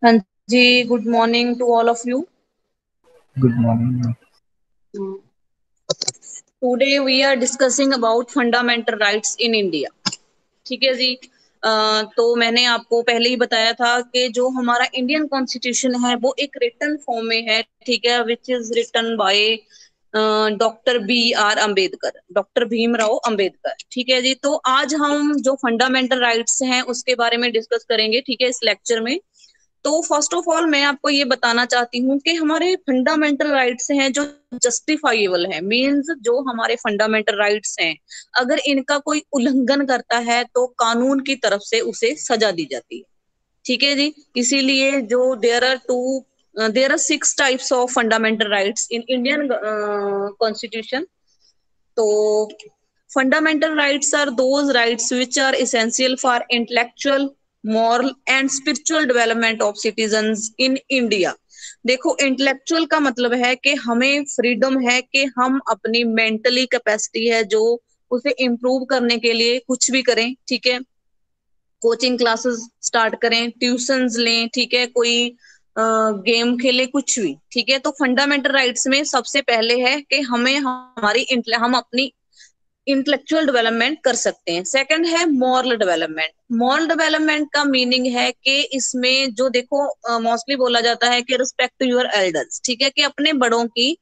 हाँ जी, good morning to all of you. Good morning. Today we are discussing about fundamental rights in India. ठीक है जी। तो मैंने आपको पहले ही बताया था कि जो हमारा इंडियन कॉन्स्टिट्यूशन है वो एक रिटन फॉर्म में है, ठीक है, which is written by doctor doctor Bhimrao Ambedkar. ठीक है जी। तो आज हम जो फंडामेंटल राइट्स हैं उसके बारे में डिस्कस करेंगे, ठीक है, इस लेक्चर में। तो फर्स्ट ऑफ ऑल मैं आपको ये बताना चाहती हूँ कि हमारे फंडामेंटल राइट्स हैं जो जस्टिफाइबल है, मींस जो हमारे फंडामेंटल राइट्स हैं अगर इनका कोई उल्लंघन करता है तो कानून की तरफ से उसे सजा दी जाती है। ठीक है जी। इसीलिए जो there are 6 types of fundamental rights in Indian constitution. तो fundamental rights are those rights which are essential for intellectual, moral and spiritual development of citizens in India। देखो, इंटेलेक्चुअल का मतलब है कि हमें फ्रीडम है कि हम अपनी मेंटली कैपेसिटी है जो उसे इम्प्रूव करने के लिए कुछ भी करें। ठीक है, कोचिंग क्लासेस स्टार्ट करें, ट्यूशंस लें, ठीक है, कोई गेम खेले, कुछ भी। ठीक है, तो फंडामेंटल राइट्स में सबसे पहले है कि हम अपनी इंटेलेक्चुअल डेवलपमेंट कर सकते हैं। सेकंड है मॉरल डेवलपमेंट। मॉरल डेवलपमेंट का मीनिंग है कि इसमें जो देखो मोस्टली बोला जाता है कि रिस्पेक्ट योर एल्डर्स, ठीक है, कि अपने बड़ों की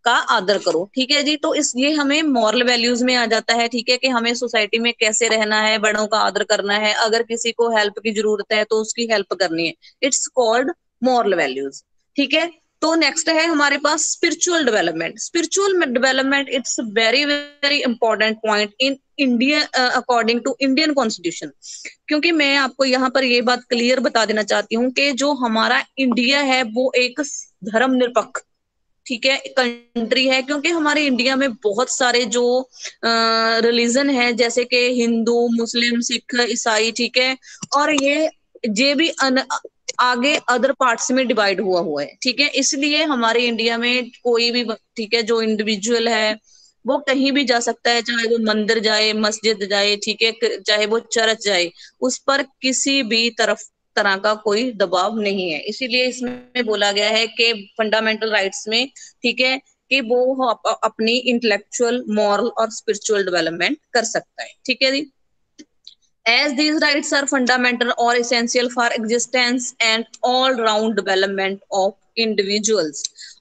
का आदर करो। ठीक है जी। तो इस ये हमें मॉरल वैल्यूज में आ जाता है, ठीक है, कि हमें सोसाइटी में कैसे रहना है, बड़ों का आदर करना है, अगर किसी को हेल्प की जरूरत है तो उसकी हेल्प करनी है। It's called moral values. ठीक है। तो नेक्स्ट है हमारे पास spiritual development. Spiritual development it's very very important point in India according to Indian constitution. क्योंकि मैं आपको यहाँ पर ये बात क्लियर बता देना चाहती हूँ कि जो हमारा इंडिया है वो एक धर्म निरपेक्ष, ठीक है, कंट्री है। क्योंकि हमारे इंडिया में बहुत सारे जो रिलीजन है, जैसे कि हिंदू, मुस्लिम, सिख, ईसाई, ठीक है, और ये भी आगे अदर पार्ट्स में डिवाइड हुआ हुआ है। ठीक है, इसलिए हमारे इंडिया में कोई भी, ठीक है, जो इंडिविजुअल है वो कहीं भी जा सकता है, चाहे वो मंदिर जाए, मस्जिद जाए, ठीक है, चाहे वो चर्च जाए, उस पर किसी भी तरह का कोई दबाव नहीं है। इसीलिए इसमें बोला गया है कि फंडामेंटल राइट्स में, ठीक है, कि वो अपनी इंटेलेक्चुअल, मॉरल और स्पिरिचुअल डेवलपमेंट कर सकता है। ठीक है जी। As these rights are fundamental or essential for existence and all round development of individuals।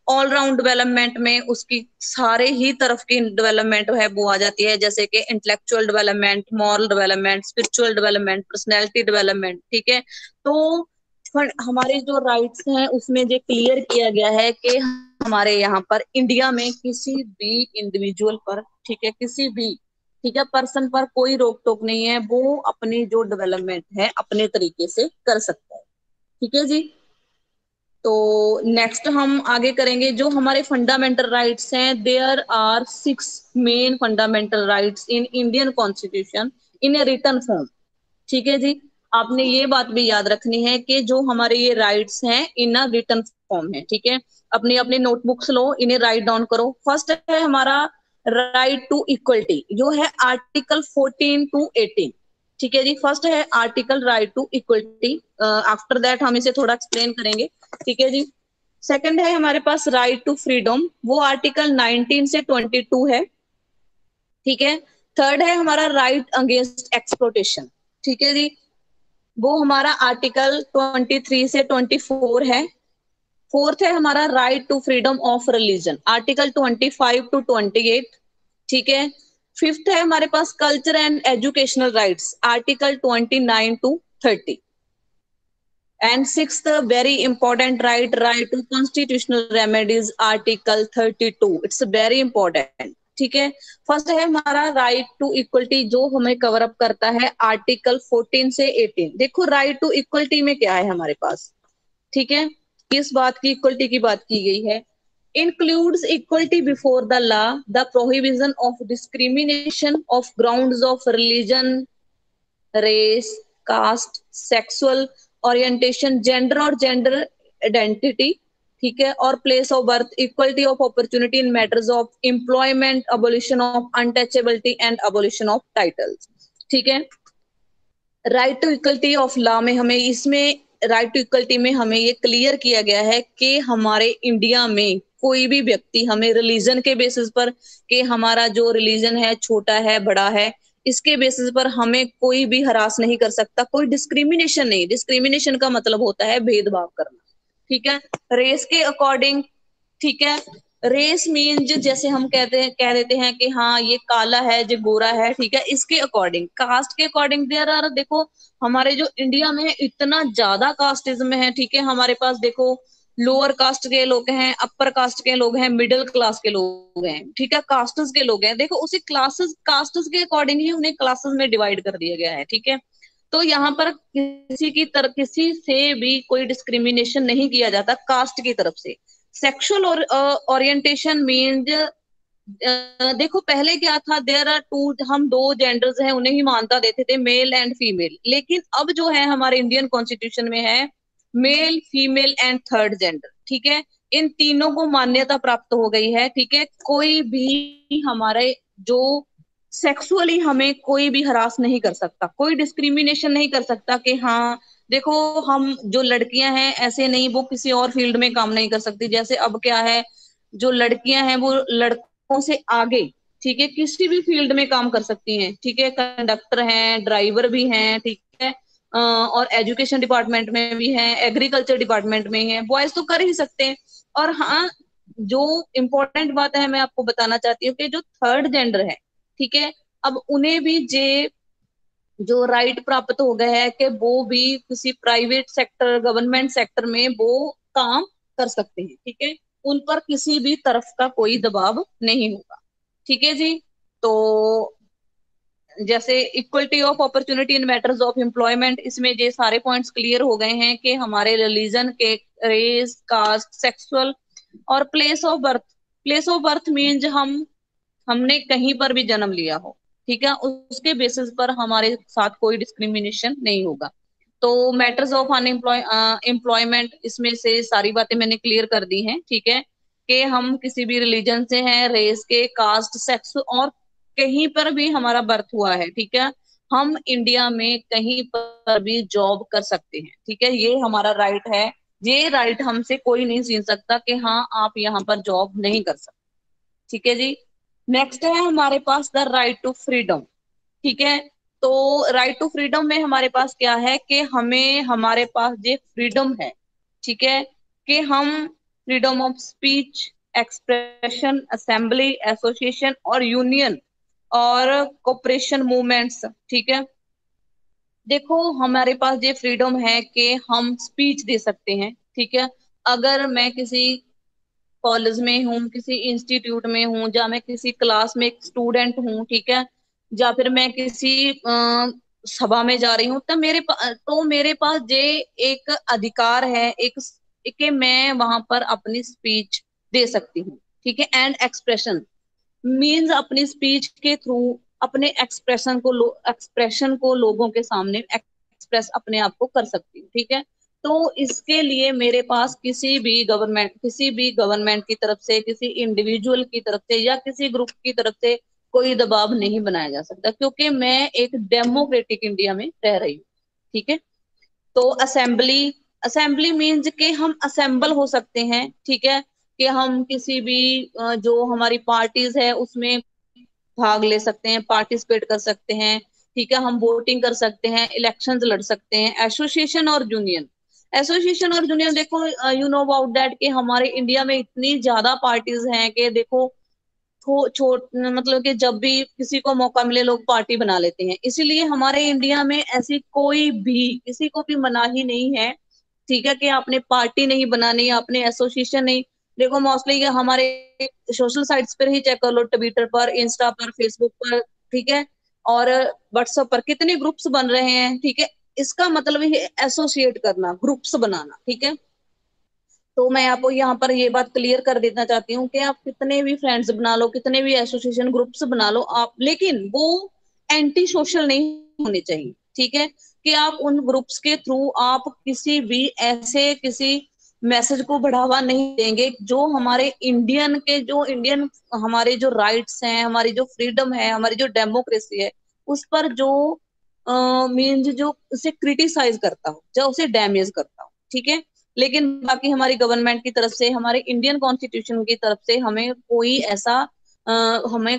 All round development में उसकी सारे ही तरफ की डेवलपमेंट है वो आ जाती है, जैसे कि intellectual development, moral development, spiritual development, personality development. ठीक है। तो हमारे जो राइट्स हैं उसमें जो क्लियर किया गया है कि हमारे यहाँ पर इंडिया में किसी भी इंडिविजुअल पर, ठीक है, किसी भी, ठीक है, पर्सन पर कोई रोक टोक नहीं है, वो अपनी जो डेवलपमेंट है अपने तरीके से कर सकता है। ठीक है जी। तो नेक्स्ट हम आगे करेंगे जो हमारे फंडामेंटल राइट्स हैं। There are 6 main fundamental rights in Indian constitution in a written form. ठीक है जी। आपने ये बात भी याद रखनी है कि जो हमारे ये राइट्स हैं इन अ रिटन फॉर्म है। ठीक है, अपनी अपनी नोटबुक्स लो, इन्हें राइट डाउन करो। फर्स्ट है हमारा राइट टू इक्वलिटी, जो है आर्टिकल 14 to 18। ठीक है जी। फर्स्ट है article right to equality, after that हम इसे थोड़ा एक्सप्लेन करेंगे। ठीक है जी। सेकंड है हमारे पास राइट टू फ्रीडम, वो आर्टिकल 19 से 22 है। ठीक है। थर्ड है हमारा राइट अगेंस्ट एक्सप्लोटेशन। ठीक है जी, वो हमारा आर्टिकल 23 से 24 है। फोर्थ है हमारा right to freedom of religion, article 25 to 28। ठीक है। फिफ्थ है हमारे पास culture and educational rights, article 29 to 30। And sixth very important right to constitutional remedies, article 32। It's very important. ठीक है। फर्स्ट है हमारा राइट टू इक्वलिटी, जो हमें कवर अप करता है आर्टिकल 14 से 18। देखो, राइट टू इक्वलिटी में क्या है हमारे पास, ठीक है, किस बात की इक्वलिटी की बात की गई है। Includes equality before the law, the prohibition of discrimination of grounds of religion, race, caste, sexual orientation, gender और जेंडर आइडेंटिटी, ठीक है, और place of birth, equality of opportunity in matters of employment, abolition of untouchability and abolition of titles. ठीक है। Right to equality of law में हमें इसमें right to equality में हमें ये क्लियर किया गया है कि हमारे इंडिया में कोई भी व्यक्ति हमें रिलीजन के बेसिस पर, कि हमारा जो रिलीजन है छोटा है बड़ा है, इसके बेसिस पर हमें कोई भी हरास नहीं कर सकता, कोई डिस्क्रिमिनेशन नहीं। डिस्क्रिमिनेशन का मतलब होता है भेदभाव करना, ठीक है, रेस के अकॉर्डिंग, ठीक है। रेस मीन्स जैसे हम कह देते हैं कि हाँ ये काला है, जो गोरा है, ठीक है, इसके अकॉर्डिंग। कास्ट के अकॉर्डिंग देयर आर, देखो हमारे जो इंडिया में इतना ज्यादा कास्टिज्म है, ठीक है, हमारे पास देखो लोअर कास्ट के लोग हैं, अपर कास्ट के लोग हैं, मिडिल क्लास के लोग हैं, ठीक है, कास्ट्स के लोग हैं। देखो उसी क्लासेस कास्ट्स के अकॉर्डिंग ही उन्हें क्लासेस में डिवाइड कर दिया गया है, ठीक है। तो यहाँ पर किसी से भी कोई डिस्क्रिमिनेशन नहीं किया जाता कास्ट की तरफ से। सेक्सुअल और ओरिएंटेशन मीन्स, देखो पहले क्या था, देयर आर टू, हम दो जेंडर्स हैं उन्हें ही मान्यता देते थे, मेल एंड फीमेल। लेकिन अब जो है हमारे इंडियन कॉन्स्टिट्यूशन में है male, female and third gender, ठीक है। इन तीनों को मान्यता प्राप्त हो गई है, ठीक है। कोई भी हमारे जो सेक्सुअली हमें कोई भी हरास नहीं कर सकता, कोई डिस्क्रिमिनेशन नहीं कर सकता कि हाँ देखो हम जो लड़कियां हैं ऐसे नहीं, वो किसी और फील्ड में काम नहीं कर सकती। जैसे अब क्या है, जो लड़कियां हैं वो लड़कों से आगे, ठीक है, किसी भी फील्ड में काम कर सकती हैं, ठीक है, कंडक्टर हैं, ड्राइवर भी हैं, ठीक है, और एजुकेशन डिपार्टमेंट में भी हैं, एग्रीकल्चर डिपार्टमेंट में हैं, बॉयज तो कर ही सकते हैं। और हाँ, जो इम्पोर्टेंट बात है मैं आपको बताना चाहती हूँ कि जो थर्ड जेंडर है, ठीक है, अब उन्हें भी जे जो राइट प्राप्त हो गया है कि वो भी किसी प्राइवेट सेक्टर, गवर्नमेंट सेक्टर में वो काम कर सकते हैं, ठीक है। उन पर किसी भी तरफ का कोई दबाव नहीं होगा, ठीक है जी। तो जैसे equality of opportunity in matters of employment, इसमें ये सारे पॉइंट्स क्लियर हो गए हैं कि हमारे रिलीजन के, रेस, कास्ट, सेक्सुअल और place of birth. Place of birth means हमने कहीं पर भी जन्म लिया हो, ठीक है, उसके बेसिस पर हमारे साथ कोई डिस्क्रिमिनेशन नहीं होगा। तो मैटर्स ऑफ अनएम्प्लॉय एम्प्लॉयमेंट, इसमें से सारी बातें मैंने क्लियर कर दी हैं, ठीक है, कि हम किसी भी रिलीजन से हैं, रेस के, कास्ट, सेक्स, और कहीं पर भी हमारा बर्थ हुआ है, ठीक है, हम इंडिया में कहीं पर भी जॉब कर सकते हैं, ठीक है, ये हमारा राइट है। ये राइट हमसे कोई नहीं छीन सकता कि हाँ आप यहाँ पर जॉब नहीं कर सकते, ठीक है जी। नेक्स्ट है हमारे पास द राइट टू फ्रीडम, ठीक है। तो राइट टू फ्रीडम में हमारे पास क्या है कि हमें, हमारे पास ये फ्रीडम है, ठीक है, कि हम freedom of speech, expression, assembly, association और यूनियन और कोऑपरेशन मूवमेंट्स, ठीक है। देखो हमारे पास ये फ्रीडम है कि हम स्पीच दे सकते हैं, ठीक है। अगर मैं किसी कॉलेज में हूँ, किसी इंस्टीट्यूट में हूँ, या मैं किसी क्लास में एक स्टूडेंट हूँ, ठीक है, या फिर मैं किसी सभा में जा रही हूँ, तो मेरे पास ये एक अधिकार है, एक कि मैं वहां पर अपनी स्पीच दे सकती हूँ, ठीक है। एंड एक्सप्रेशन मीन्स अपनी स्पीच के थ्रू अपने एक्सप्रेशन को लोगों के सामने एक्सप्रेस अपने आप को कर सकती हूँ, ठीक है। तो इसके लिए मेरे पास किसी भी गवर्नमेंट की तरफ से, किसी इंडिविजुअल की तरफ से या किसी ग्रुप की तरफ से कोई दबाव नहीं बनाया जा सकता, क्योंकि मैं एक डेमोक्रेटिक इंडिया में रह रही हूँ, ठीक है। तो असेंबली, असेंबली मीन्स के हम असेंबल हो सकते हैं, ठीक है, कि हम किसी भी जो हमारी पार्टीज है उसमें भाग ले सकते हैं, पार्टिसिपेट कर सकते हैं, ठीक है, हम वोटिंग कर सकते हैं, इलेक्शंस लड़ सकते हैं। एसोसिएशन और यूनियन, एसोसिएशन और यूनियन, देखो यू नो अबाउट दैट कि हमारे इंडिया में इतनी ज्यादा पार्टीज हैं कि देखो छोट मतलब कि जब भी किसी को मौका मिले लोग पार्टी बना लेते हैं। इसीलिए हमारे इंडिया में ऐसी कोई भी किसी को भी मनाही नहीं है, ठीक है, कि आपने पार्टी नहीं बनानी, आपने एसोसिएशन नहीं। देखो मोस्टली हमारे सोशल साइट्स पर ही चेक कर लो, ट्विटर पर, इंस्टा पर, फेसबुक पर, ठीक है, और व्हाट्सएप पर कितने ग्रुप्स बन रहे हैं, ठीक है। इसका मतलब ही एसोसिएट करना, ग्रुप्स बनाना, ठीक है। तो मैं आपको यहाँ पर ये बात क्लियर कर देना चाहती हूँ कि आप कितने भी फ्रेंड्स बना लो, कितने भी एसोसिएशन ग्रुप्स बना लो आप, लेकिन वो एंटी सोशल नहीं होने चाहिए, ठीक है। कि आप उन ग्रुप्स के थ्रू आप किसी भी ऐसे किसी मैसेज को बढ़ावा नहीं देंगे जो हमारे इंडियन हमारे जो राइट्स हैं, हमारी जो फ्रीडम है, हमारी जो डेमोक्रेसी है, उस पर जो मीन्स जो उसे क्रिटिसाइज करता हो, जो उसे डैमेज करता हो, ठीक है। लेकिन बाकी हमारी गवर्नमेंट की तरफ से, हमारे इंडियन कॉन्स्टिट्यूशन की तरफ से हमें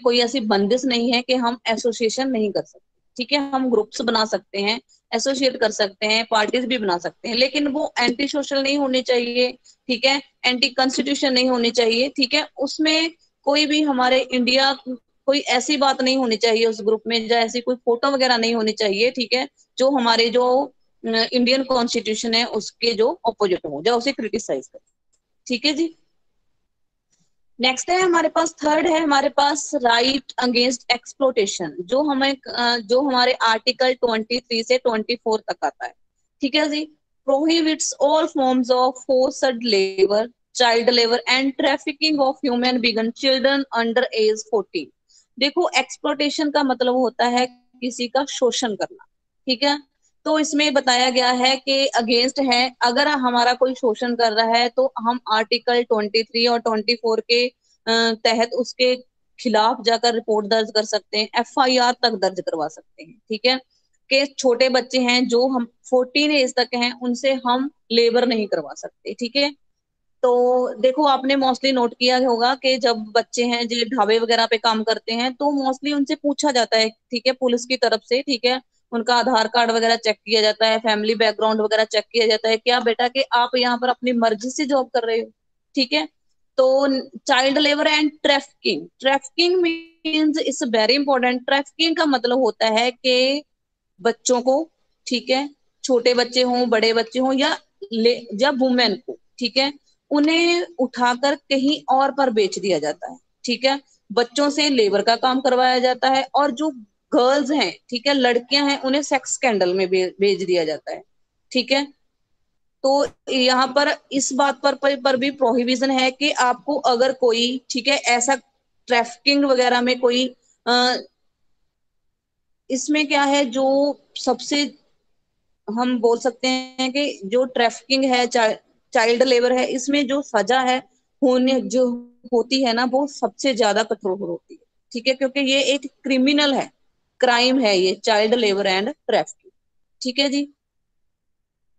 कोई ऐसी बंदिश नहीं है कि हम एसोसिएशन नहीं कर सकते, ठीक है। हम ग्रुप्स बना सकते हैं, एसोसिएट कर सकते हैं, पार्टीज भी बना सकते हैं, लेकिन वो एंटी सोशल नहीं होनी चाहिए, ठीक है। एंटी कॉन्स्टिट्यूशन नहीं होनी चाहिए, ठीक है। उसमें कोई भी हमारे इंडिया, कोई ऐसी बात नहीं होनी चाहिए उस ग्रुप में, या ऐसी कोई फोटो वगैरह नहीं होनी चाहिए, ठीक है, जो हमारे जो इंडियन कॉन्स्टिट्यूशन है उसके जो अपोजिट हो, जो उसे क्रिटिसाइज करे, ठीक है जी। नेक्स्ट है हमारे पास, थर्ड है हमारे पास राइट अगेंस्ट एक्सप्लोटेशन, जो हमारे आर्टिकल 23 से 24 तक आता है, ठीक है जी। Prohibits all forms of forced labour, child labour and trafficking of human being children under age 14। देखो, एक्सप्लोटेशन का मतलब होता है किसी का शोषण करना, ठीक है। तो इसमें बताया गया है कि अगेंस्ट है, अगर हमारा कोई शोषण कर रहा है तो हम आर्टिकल 23 और 24 के तहत उसके खिलाफ जाकर रिपोर्ट दर्ज कर सकते हैं, एफआईआर तक दर्ज करवा सकते हैं, ठीक है। कि छोटे बच्चे हैं जो हम 14 एज तक हैं, उनसे हम लेबर नहीं करवा सकते, ठीक है। तो देखो, आपने मोस्टली नोट किया होगा कि जब बच्चे हैं जो ढाबे वगैरह पे काम करते हैं, तो मोस्टली उनसे पूछा जाता है, ठीक है, पुलिस की तरफ से, ठीक है। उनका आधार कार्ड वगैरह चेक किया जाता है, फैमिली बैकग्राउंड वगैरह चेक किया जाता है, क्या बेटा कि आप यहाँ पर अपनी मर्जी से जॉब कर रहे हो, ठीक है। तो child labour and trafficking, trafficking means it's very important. Trafficking का मतलब होता है कि बच्चों को, ठीक है, छोटे बच्चे हों, बड़े बच्चे हों, या वुमेन को, ठीक है, उन्हें उठाकर कहीं और पर बेच दिया जाता है, ठीक है। बच्चों से लेबर का काम करवाया जाता है, और जो गर्ल्स हैं, ठीक है, लड़कियां हैं, उन्हें सेक्स स्कैंडल में भेज दिया जाता है, ठीक है। तो यहाँ पर इस बात पर भी प्रोहिबिशन है कि आपको अगर कोई, ठीक है, ऐसा ट्रैफिकिंग वगैरह में कोई इसमें क्या है, जो सबसे हम बोल सकते हैं कि जो ट्रैफिकिंग है, चाइल्ड लेबर है, इसमें जो सजा है होने जो होती है ना, वो सबसे ज्यादा कठोर होती है, ठीक है, क्योंकि ये एक क्रिमिनल है, क्राइम है ये चाइल्ड लेबर एंड ट्रैफिकिंग, ठीक है जी।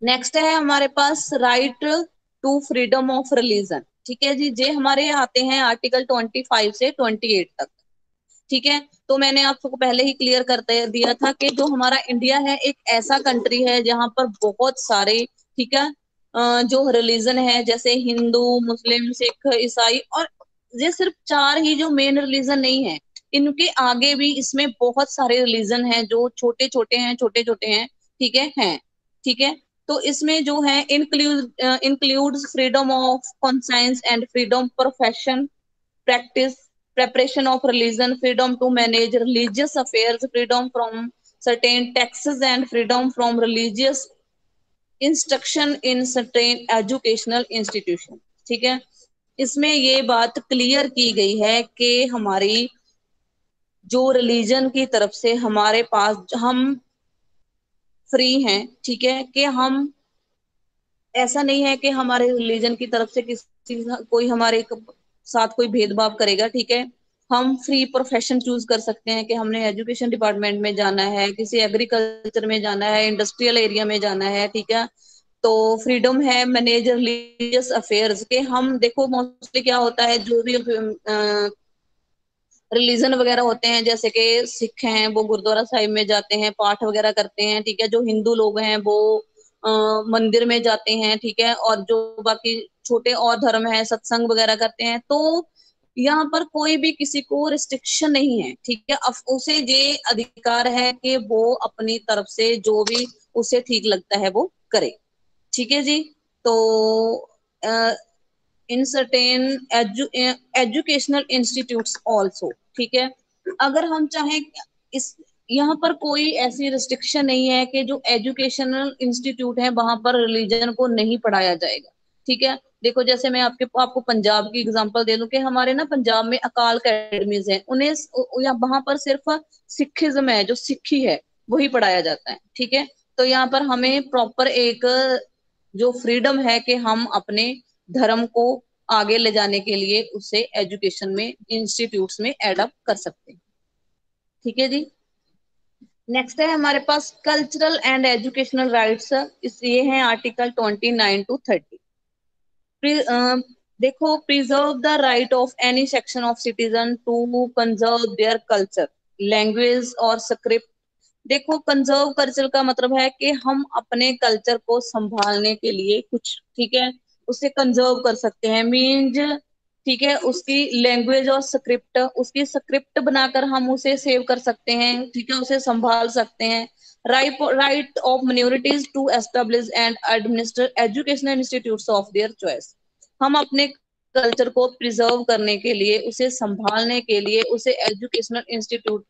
नेक्स्ट है हमारे पास right to freedom of religion, ठीक है जी। जे हमारे आते हैं आर्टिकल 25 से 28 तक, ठीक है। तो मैंने आपको पहले ही क्लियर कर दिया था कि जो हमारा इंडिया है एक ऐसा कंट्री है जहां पर बहुत सारे, ठीक है, जो रिलीजन है, जैसे हिंदू, मुस्लिम, सिख, ईसाई, और ये सिर्फ चार ही जो मेन रिलीजन नहीं है, इनके आगे भी इसमें बहुत सारे रिलीजन हैं जो छोटे छोटे हैं, छोटे छोटे हैं, ठीक है, हैं, ठीक है। तो इसमें जो है includes freedom of conscience and freedom profession practice, preparation of religion, freedom to manage religious affairs, freedom from certain taxes, and freedom from religious instruction in certain educational institution, ठीक है। इसमें ये बात क्लियर की गई है कि हमारी जो रिलीजन की तरफ से हमारे पास हम फ्री हैं, ठीक है, कि हम, ऐसा नहीं है कि हमारे रिलीजन की तरफ से किसी कोई हमारे साथ कोई भेदभाव करेगा, ठीक है। हम फ्री प्रोफेशन चूज कर सकते हैं कि हमने एजुकेशन डिपार्टमेंट में जाना है, किसी एग्रीकल्चर में जाना है, इंडस्ट्रियल एरिया में जाना है, ठीक है। तो फ्रीडम है मैनेज रिलीजियस अफेयर्स के, हम देखो मोस्टली क्या होता है, जो भी रिलीजन वगैरह होते हैं, जैसे कि सिख हैं वो गुरुद्वारा साहिब में जाते हैं, पाठ वगैरह करते हैं, ठीक है। जो हिंदू लोग हैं वो मंदिर में जाते हैं, ठीक है। और जो बाकी छोटे और धर्म है, सत्संग वगैरह करते हैं। तो यहाँ पर कोई भी किसी को रिस्ट्रिक्शन नहीं है, ठीक है। अब उसे ये अधिकार है कि वो अपनी तरफ से जो भी उसे ठीक लगता है वो करे, ठीक है जी। तो in certain educational institutes also, ठीक है। अगर हम चाहें, इस यहाँ पर कोई ऐसी रिस्ट्रिक्शन नहीं है कि जो एजुकेशनल इंस्टीट्यूट है वहां पर रिलीजन को नहीं पढ़ाया जाएगा, ठीक है। देखो, जैसे मैं आपको पंजाब की एग्जांपल दे दूं कि हमारे ना पंजाब में अकाल अकेडमीज है, उन्हें वहां पर सिर्फ सिखिज्म है, जो सिखी है वही पढ़ाया जाता है, ठीक है। तो यहाँ पर हमें प्रॉपर एक जो फ्रीडम है कि हम अपने धर्म को आगे ले जाने के लिए उसे एजुकेशन में, इंस्टीट्यूट्स में एडअप कर सकते हैं, ठीक है जी। नेक्स्ट है हमारे पास कल्चरल एंड एजुकेशनल राइट्स, इस ये है आर्टिकल 29 to 30। देखो, preserve the right of any section of citizen to conserve their culture, language और स्क्रिप्ट। देखो, कंजर्व कल्चर का मतलब है कि हम अपने कल्चर को संभालने के लिए कुछ, ठीक है, उसे कंजर्व कर सकते हैं, मीन्स, ठीक है, उसकी लैंग्वेज और स्क्रिप्ट, उसकी स्क्रिप्ट बनाकर हम उसे सेव कर सकते हैं, ठीक है, उसे संभाल सकते हैं। Right of minorities to establish and administer educational institutes of their choice. हम अपने कल्चर को प्रिजर्व करने के लिए, उसे संभालने के लिए, उसे एजुकेशनल इंस्टीट्यूट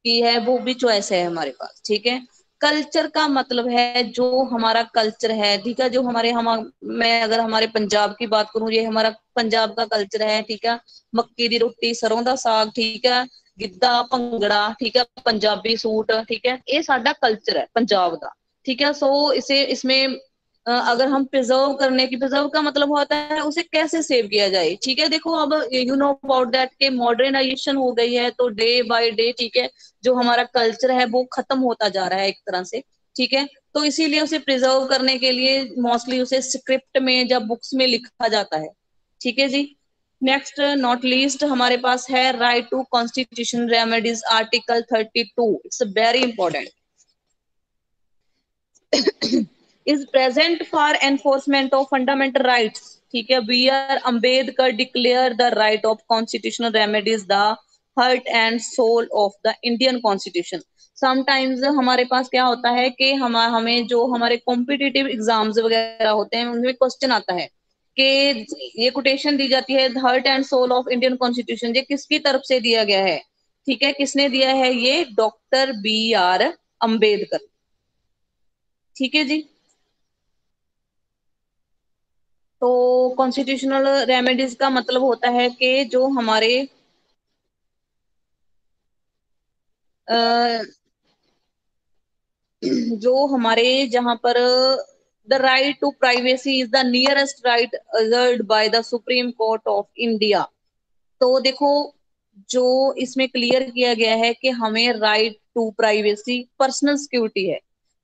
की है वो भी चॉइस है हमारे पास, ठीक है। कल्चर का मतलब है जो हमारा कल्चर है, ठीक है, जो मैं अगर हमारे पंजाब की बात करूं, ये हमारा पंजाब का कल्चर है, ठीक है। मक्की दी रोटी, सरों दा साग, ठीक है, गिद्धा भंगड़ा, ठीक है, पंजाबी सूट, ठीक है, ये साडा कल्चर है पंजाब का, ठीक है। सो इसे इसमें अगर हम प्रिजर्व करने की, प्रिजर्व का मतलब होता है उसे कैसे सेव किया जाए, ठीक है। देखो, अब यू नो अबाउट दैट के मॉडर्नाइजेशन हो गई है, तो डे बाय डे, ठीक है, जो हमारा कल्चर है वो खत्म होता जा रहा है एक तरह से, ठीक है। तो इसीलिए उसे प्रिजर्व करने के लिए मोस्टली उसे स्क्रिप्ट में या बुक्स में लिखा जाता है, ठीक है जी। नेक्स्ट नॉट लीस्ट हमारे पास है right to constitution remedies, article 32। It's very important. is present for enforcement of fundamental rights, ठीक है। B R Ambedkar declare the right of constitutional remedies the heart and soul of the Indian constitution. Sometimes हमारे पास क्या होता है कि हमें जो हमारे कॉम्पिटिटिव एग्जाम्स वगैरह होते हैं उनमें क्वेश्चन आता है कि ये कोटेशन दी जाती है, heart and soul of Indian constitution, ये किसकी तरफ से दिया गया है, ठीक है, किसने दिया है, ये डॉक्टर बी आर अम्बेडकर, ठीक है जी। तो कॉन्स्टिट्यूशनल रेमेडीज का मतलब होता है कि जो हमारे अ, जो हमारे जहां पर the right to privacy is the nearest right reserved by the Supreme Court of India. तो देखो, जो इसमें क्लियर किया गया है कि हमें right to privacy, personal security है,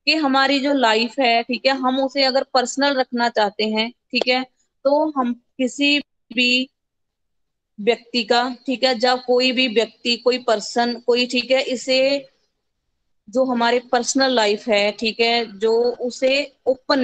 कि हमारी जो लाइफ है, ठीक है, हम उसे अगर पर्सनल रखना चाहते हैं, ठीक है, तो हम किसी भी व्यक्ति का, ठीक है, जब कोई भी व्यक्ति, कोई पर्सन, कोई, ठीक है, इसे जो हमारे पर्सनल लाइफ है, ठीक है, जो उसे ओपन